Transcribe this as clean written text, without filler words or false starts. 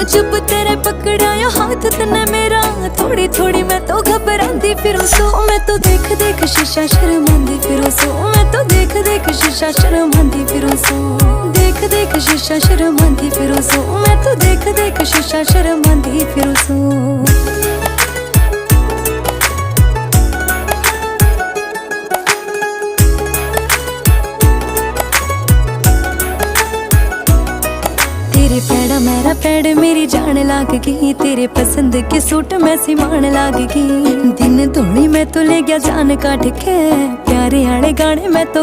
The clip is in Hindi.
चुप तेरे पकड़ाया हाथ तने मेरा, थोड़ी थोड़ी मैं तो घबरांदी फिरूं सो। मैं तो देख देख शीशा शर्मांदी फिरूं सो। मैं तो देख देख शीशा शर्मांदी फिरूं सो। देख देख शीशा शर्मांदी फिरूं सो। मैं तो देख देख शीशा शर्मांदी फिरूं सो। तेरे पैड़ा मेरा पैड़ मेरी जान लाग गई, तेरे पसंद के सूट मैं सिमान लाग गई। दिन धोनी मैं तो ले गया जान काट के, प्यारे आले गाने मैं तो